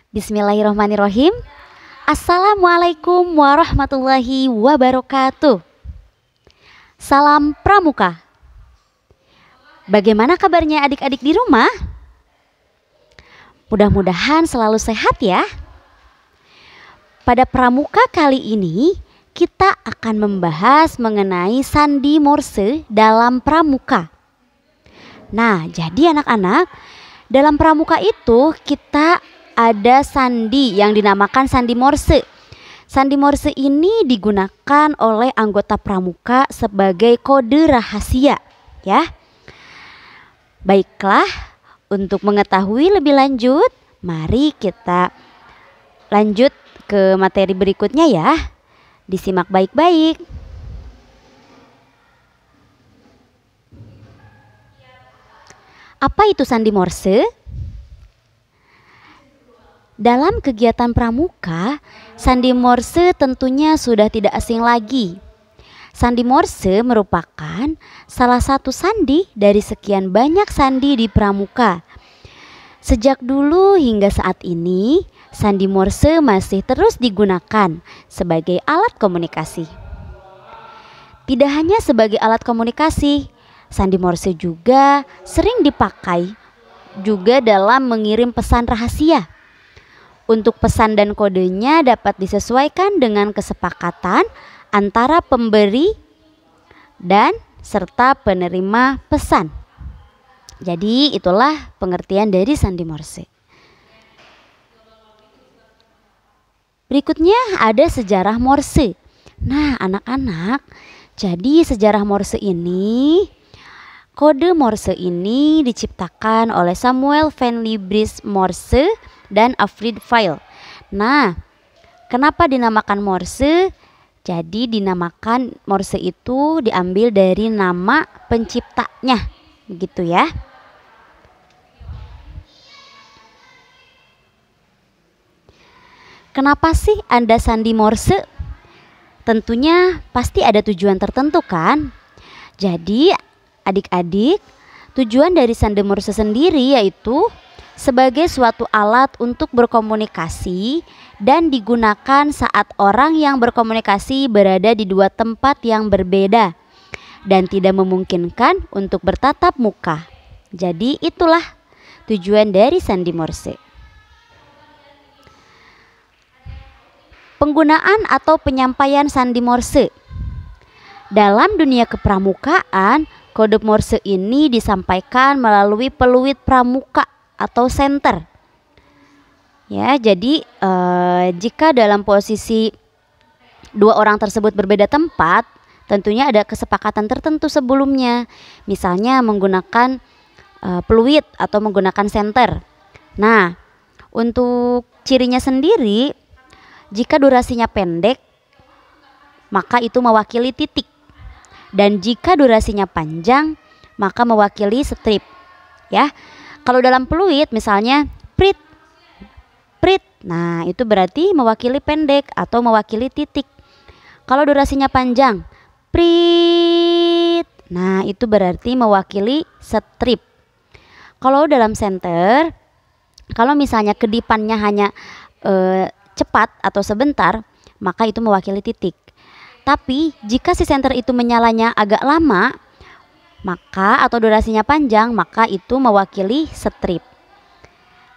Bismillahirrahmanirrahim. Assalamualaikum warahmatullahi wabarakatuh. Salam Pramuka. Bagaimana kabarnya adik-adik di rumah? Mudah-mudahan selalu sehat ya. Pada Pramuka kali ini kita akan membahas mengenai sandi Morse dalam Pramuka. Nah, jadi anak-anak, dalam Pramuka itu kita ada sandi yang dinamakan sandi Morse. Sandi Morse ini digunakan oleh anggota Pramuka sebagai kode rahasia, ya. Baiklah, untuk mengetahui lebih lanjut, mari kita lanjut ke materi berikutnya ya. Disimak baik-baik. Apa itu sandi Morse? Dalam kegiatan Pramuka, sandi Morse tentunya sudah tidak asing lagi. Sandi Morse merupakan salah satu sandi dari sekian banyak sandi di Pramuka. Sejak dulu hingga saat ini, sandi Morse masih terus digunakan sebagai alat komunikasi. Tidak hanya sebagai alat komunikasi, sandi Morse juga sering dipakai juga dalam mengirim pesan rahasia. Untuk pesan dan kodenya dapat disesuaikan dengan kesepakatan antara pemberi dan serta penerima pesan. Jadi itulah pengertian dari sandi Morse. Berikutnya ada sejarah Morse. Nah anak-anak, jadi sejarah Morse ini, kode Morse ini diciptakan oleh Samuel van Libris Morse dan Alfred Vail. Nah, kenapa dinamakan Morse? Jadi dinamakan Morse itu diambil dari nama penciptanya, begitu ya. Kenapa sih Anda sandi Morse? Tentunya pasti ada tujuan tertentu kan? Jadi adik-adik, tujuan dari sandi Morse sendiri yaitu sebagai suatu alat untuk berkomunikasi dan digunakan saat orang yang berkomunikasi berada di dua tempat yang berbeda dan tidak memungkinkan untuk bertatap muka. Jadi itulah tujuan dari sandi Morse. Penggunaan atau penyampaian sandi Morse. Dalam dunia kepramukaan, kode Morse ini disampaikan melalui peluit pramuka atau senter. Ya, jadi jika dalam posisi dua orang tersebut berbeda tempat, tentunya ada kesepakatan tertentu sebelumnya. Misalnya menggunakan peluit atau menggunakan senter. Nah, untuk cirinya sendiri, jika durasinya pendek, maka itu mewakili titik. Dan jika durasinya panjang, maka mewakili strip. Ya. Kalau dalam peluit misalnya prit, prit, nah itu berarti mewakili pendek atau mewakili titik. Kalau durasinya panjang, prit, nah itu berarti mewakili strip. Kalau dalam senter, kalau misalnya kedipannya hanya cepat atau sebentar, maka itu mewakili titik. Tapi jika si senter itu menyalanya agak lama, maka atau durasinya panjang, maka itu mewakili strip.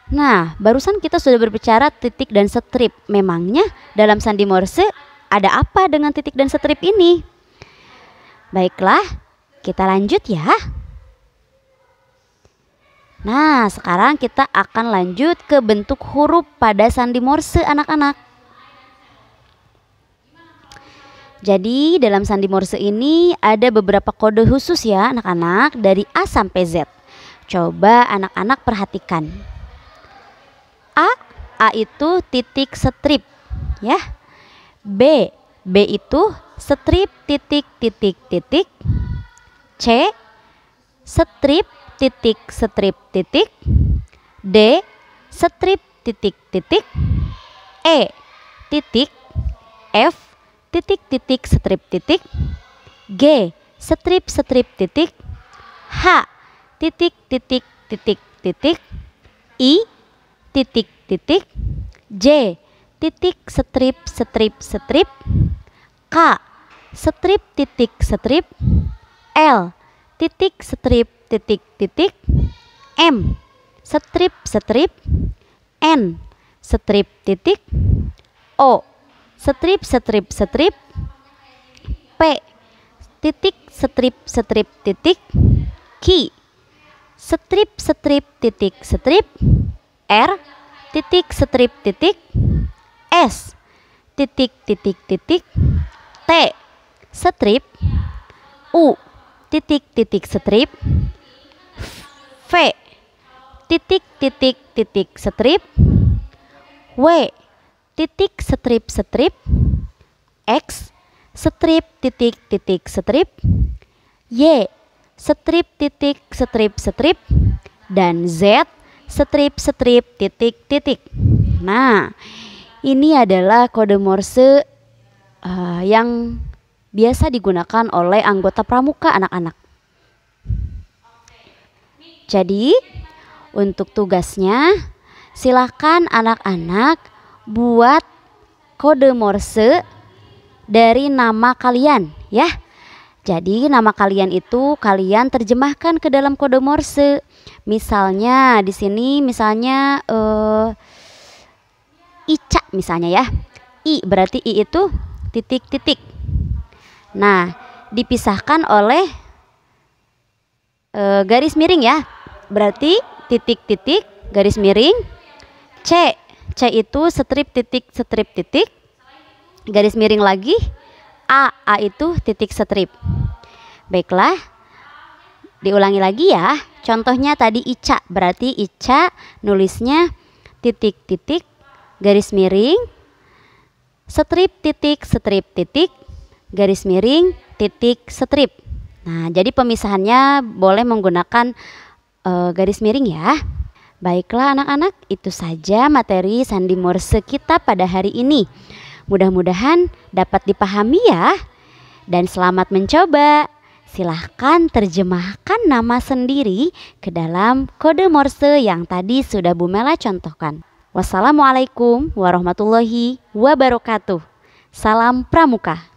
Nah, barusan kita sudah berbicara titik dan strip. Memangnya dalam sandi Morse ada apa dengan titik dan strip ini? Baiklah, kita lanjut ya. Nah, sekarang kita akan lanjut ke bentuk huruf pada sandi Morse anak-anak. Jadi dalam sandi Morse ini ada beberapa kode khusus ya anak-anak dari A sampai Z. Coba anak-anak perhatikan. A itu titik strip ya. B itu strip titik titik titik. C strip titik strip titik. D strip titik titik. E titik. F titik titik strip titik. G strip strip titik. H titik titik titik titik. I titik titik. J titik strip strip strip, K strip titik strip, L titik strip titik titik, M strip strip, N strip titik, O strip strip strip, P titik strip strip titik, Q strip strip titik strip, R titik strip titik, S titik titik titik, T strip, U titik titik strip, V titik titik titik strip, W titik strip strip, X strip titik titik strip, Y strip titik strip strip, dan Z strip strip titik titik. Nah, ini adalah kode Morse yang biasa digunakan oleh anggota pramuka anak-anak. Jadi untuk tugasnya silahkan anak-anak buat kode Morse dari nama kalian ya. Jadi nama kalian itu kalian terjemahkan ke dalam kode Morse. Misalnya di sini misalnya Ica misalnya ya. I berarti I itu titik-titik. Nah, dipisahkan oleh garis miring ya. Berarti titik-titik garis miring. C itu strip titik strip titik. Garis miring lagi. A itu titik strip. Baiklah, diulangi lagi ya. Contohnya tadi Ica, berarti Ica nulisnya titik-titik garis miring strip titik strip titik garis miring titik strip. Nah, jadi pemisahannya boleh menggunakan garis miring ya. Baiklah anak-anak, itu saja materi sandi Morse kita pada hari ini. Mudah-mudahan dapat dipahami ya. Dan selamat mencoba. Silahkan terjemahkan nama sendiri ke dalam kode Morse yang tadi sudah Bu Mela contohkan. Wassalamualaikum warahmatullahi wabarakatuh. Salam Pramuka.